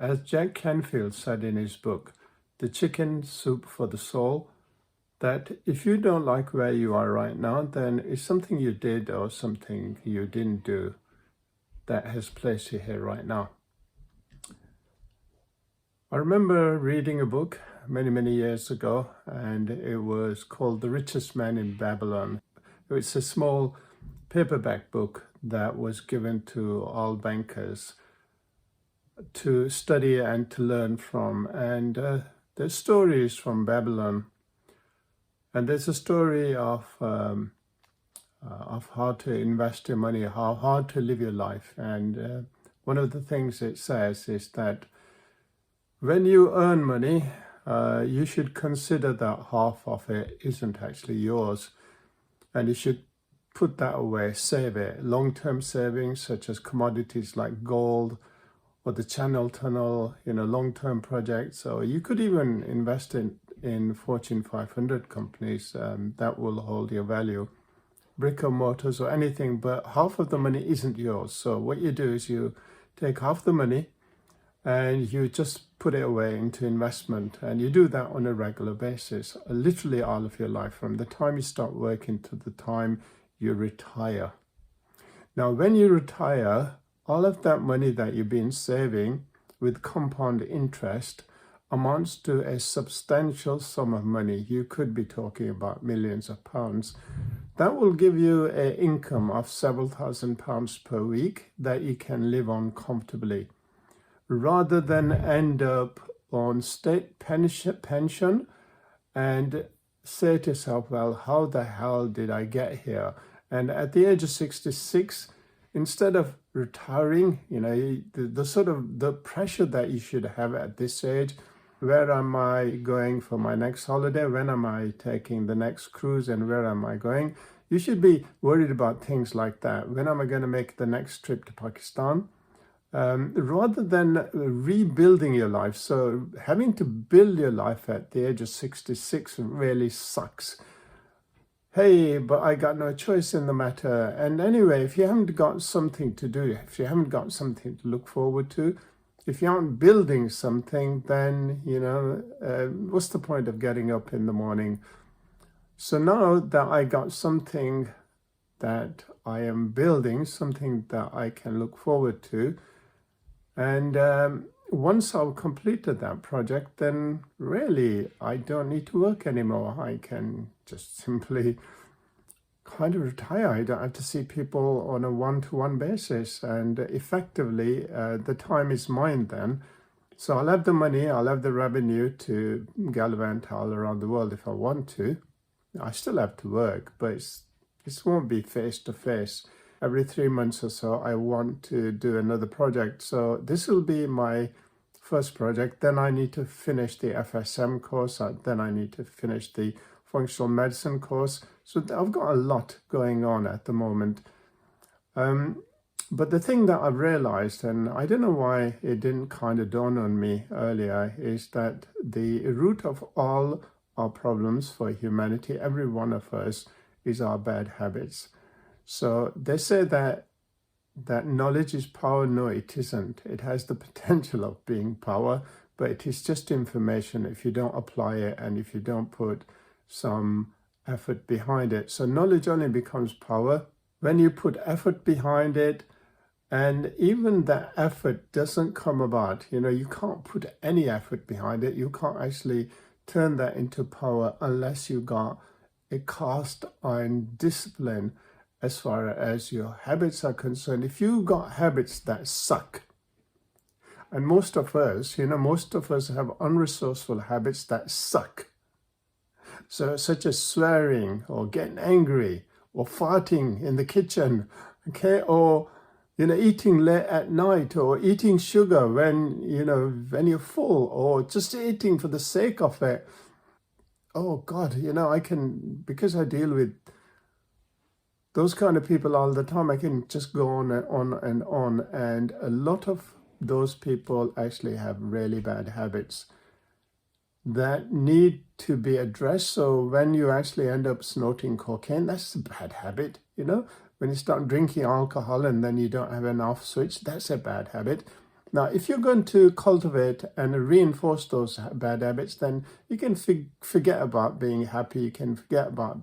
as Jack Canfield said in his book, The Chicken Soup for the Soul, that if you don't like where you are right now, then it's something you did or something you didn't do that has placed you here right now. I remember reading a book many years ago, and it was called The Richest Man in Babylon. It's a small paperback book that was given to all bankers to study and to learn from. And there's stories from Babylon. And there's a story of how to invest your money, how to live your life. And one of the things it says is that when you earn money, you should consider that half of it isn't actually yours. And you should put that away, save it. Long-term savings such as commodities like gold or the Channel Tunnel, long-term projects. Or you could even invest in Fortune 500 companies that will hold your value. Brick or mortars or anything, but half of the money isn't yours. So what you do is you take half the money and you just put it away into investment, and you do that on a regular basis, literally all of your life, from the time you start working to the time you retire. Now, when you retire, all of that money that you've been saving with compound interest amounts to a substantial sum of money. You could be talking about millions of pounds. That will give you an income of several £1,000s per week that you can live on comfortably, rather than end up on state pension and say to yourself, well, how the hell did I get here? And at the age of 66, instead of retiring, the pressure that you should have at this age, where am I going for my next holiday? When am I taking the next cruise, and where am I going? You should be worried about things like that. When am I going to make the next trip to Pakistan? Rather than rebuilding your life. So having to build your life at the age of 66 really sucks. Hey, but I got no choice in the matter. And anyway, if you haven't got something to do, if you haven't got something to look forward to, if you aren't building something, then, what's the point of getting up in the morning? So now that I got something that I am building, something that I can look forward to, and once I've completed that project, then really I don't need to work anymore. I can just simply kind of retire. I don't have to see people on a one-to-one basis, and effectively the time is mine then. So I'll have the money, I'll have the revenue to gallivant all around the world if I want to. I still have to work, but it won't be face-to-face. Every 3 months or so, I want to do another project. So this will be my first project. Then I need to finish the FSM course. Then I need to finish the functional medicine course. So I've got a lot going on at the moment. But the thing that I've realized, and I don't know why it didn't kind of dawn on me earlier, is that the root of all our problems for humanity, every one of us, is our bad habits. So they say that knowledge is power. No, it isn't. It has the potential of being power, but it is just information if you don't apply it and if you don't put some effort behind it. So knowledge only becomes power when you put effort behind it, and even that effort doesn't come about. You can't put any effort behind it. You can't actually turn that into power unless you got a cast iron discipline as far as your habits are concerned. If you got habits that suck, and most of us have unresourceful habits that suck. So such as swearing or getting angry or farting in the kitchen, okay, or eating late at night, or eating sugar when you're full, or just eating for the sake of it. Oh God, because I deal with those kind of people all the time, I can just go on and on and on. And a lot of those people actually have really bad habits that need to be addressed. So when you actually end up snorting cocaine, that's a bad habit, When you start drinking alcohol and then you don't have an off switch, that's a bad habit. Now, if you're going to cultivate and reinforce those bad habits, then you can forget about being happy. You can forget about,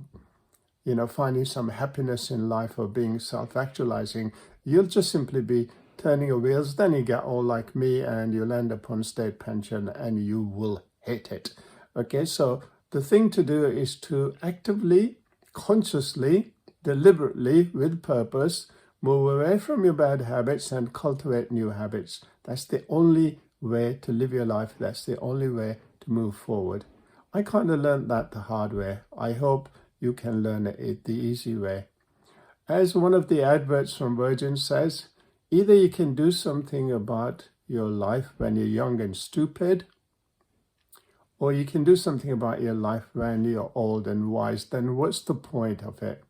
finding some happiness in life or being self-actualizing. You'll just simply be turning your wheels. Then you get all like me and you'll end up on state pension and you will hate it. Okay, so the thing to do is to actively, consciously, deliberately, with purpose, move away from your bad habits and cultivate new habits. That's the only way to live your life. That's the only way to move forward. I kind of learned that the hard way. I hope you can learn it the easy way. As one of the adverts from Virgin says, either you can do something about your life when you're young and stupid, or you can do something about your life when you're old and wise. Then what's the point of it?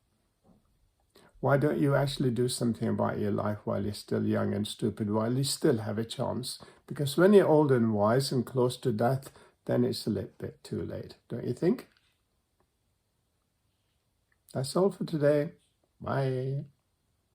Why don't you actually do something about your life while you're still young and stupid, while you still have a chance? Because when you're old and wise and close to death, then it's a little bit too late, don't you think? That's all for today. Bye.